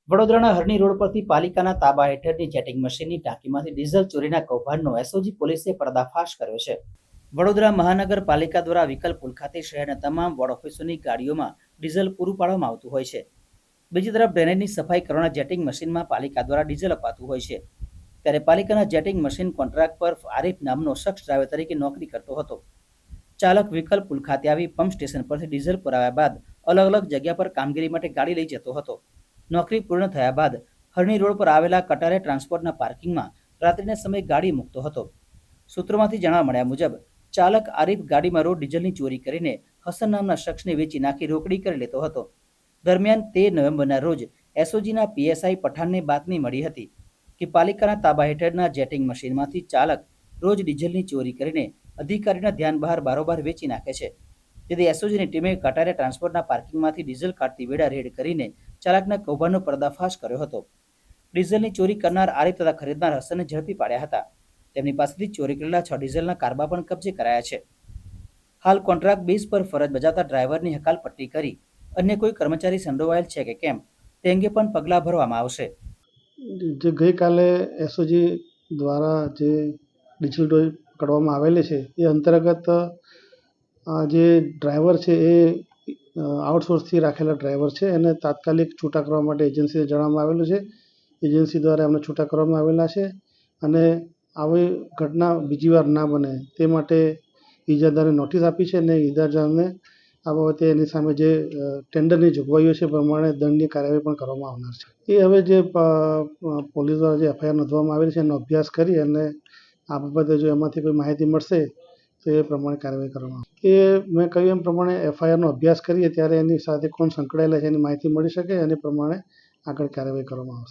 વડોદરાના હરણી રોડ પરથી પાલિકાના તાબા હેઠળની જેટિંગ મશીનની ટાંકીમાંથી ડીઝલ ચોરીના કૌભાંડનો એસઓજી પોલીસે પર્દાફાશ કર્યો છે. વડોદરા મહાનગરપાલિકા દ્વારા વિકલ્પ પુલ ખાતે શહેરના તમામ વોર્ડ ઓફિસોની ગાડીઓમાં ડીઝલ પૂરું પાડવામાં આવતું હોય છે. બીજી તરફ ડ્રેનેજની સફાઈ કરવાના જેટિંગ મશીનમાં પાલિકા દ્વારા ડીઝલ અપાતું હોય છે. ત્યારે પાલિકાના જેટિંગ મશીન કોન્ટ્રાક્ટ પર આરીફ નામનો શખ્સ ડ્રાઈવર તરીકે નોકરી કરતો હતો. ચાલક વિકલ્પ પુલ ખાતે આવી પંપ સ્ટેશન પરથી ડીઝલ પુરાવ્યા બાદ અલગ અલગ જગ્યા પર કામગીરી માટે ગાડી લઈ જતો હતો. નોકરી પૂર્ણ થયા બાદ હરણી રોડ પર આવેલા કટારે ટ્રાન્સપોર્ટના પાર્કિંગમાં રાત્રિના સમયે ગાડી મૂકતો હતો. સૂત્રોમાંથી જાણવા મળ્યા મુજબ ચાલક આરીફ ગાડીમાં રોજ ડીઝલની ચોરી કરીને હસન નામના શખ્સને વેચી નાખી રોકડી કરી લેતો હતો. દરમિયાન 13 નવેમ્બરના રોજ એસઓજીના પીએસઆઈ પઠાણને બાતમી મળી હતી કે પાલિકાના તાબા હેઠળના જેટિંગ મશીનમાંથી ચાલક રોજ ડીઝલની ચોરી કરીને અધિકારીના ધ્યાન બહાર બારોબાર વેચી નાખે છે. જેથી એસઓજીની ટીમે કટારે ટ્રાન્સપોર્ટના પાર્કિંગમાંથી ડીઝલ કાઢતી વેળા રેડ કરીને ચાલકના કૌભાંડનો પર્દાફાશ કર્યો હતો. ડીઝલની ચોરી કરનાર આરીફ તથા ખરીદનાર હસનને ઝડપી પાડ્યા હતા. તેમની પાસેથી ચોરી કરેલા 6 ડીઝલના કારબા પણ કબજે કરાયા છે. હાલ કોન્ટ્રાક્ટ બેઝ પર ફરજ બજાવતા ડ્રાઈવરની હકાલપટ્ટી કરી અન્ય કોઈ કર્મચારી સંડોવાયેલ છે કે કેમ તે અંગે પણ પગલાં ભરવામાં આવશે. જે ગઈકાલે એસઓજી દ્વારા જે ડીઝલ ચોરી કરવામાં આવેલી છે એ અંતર્ગત જે ડ્રાઈવર છે એ આઉટસોર્સથી રાખેલા ડ્રાઈવર છે એને તાત્કાલિક છૂટા કરવા માટે એજન્સીને જણાવવામાં આવેલું છે. એજન્સી દ્વારા એમને છૂટા કરવામાં આવેલા છે અને આવી ઘટના બીજી વાર ના બને તે માટે ઇજાદારને નોટિસ આપી છે અને ઇજાદારને આ બાબતે એની સામે જે ટેન્ડરની જોગવાઈઓ છે પ્રમાણે દંડની કાર્યવાહી પણ કરવામાં આવનાર છે. એ હવે જે પોલીસ દ્વારા જે એફઆઈઆર નોંધવામાં આવેલી છે એનો અભ્યાસ કરી અને આ બાબતે જો એમાંથી કોઈ માહિતી મળશે તો એ પ્રમાણે કાર્યવાહી કરવામાં આવશે. એ મેં કહ્યું એમ પ્રમાણે એફઆઈઆરનો અભ્યાસ કરીએ ત્યારે એની સાથે કોણ સંકળાયેલા છે એની માહિતી મળી શકે અને પ્રમાણે આગળ કાર્યવાહી કરવામાં આવશે.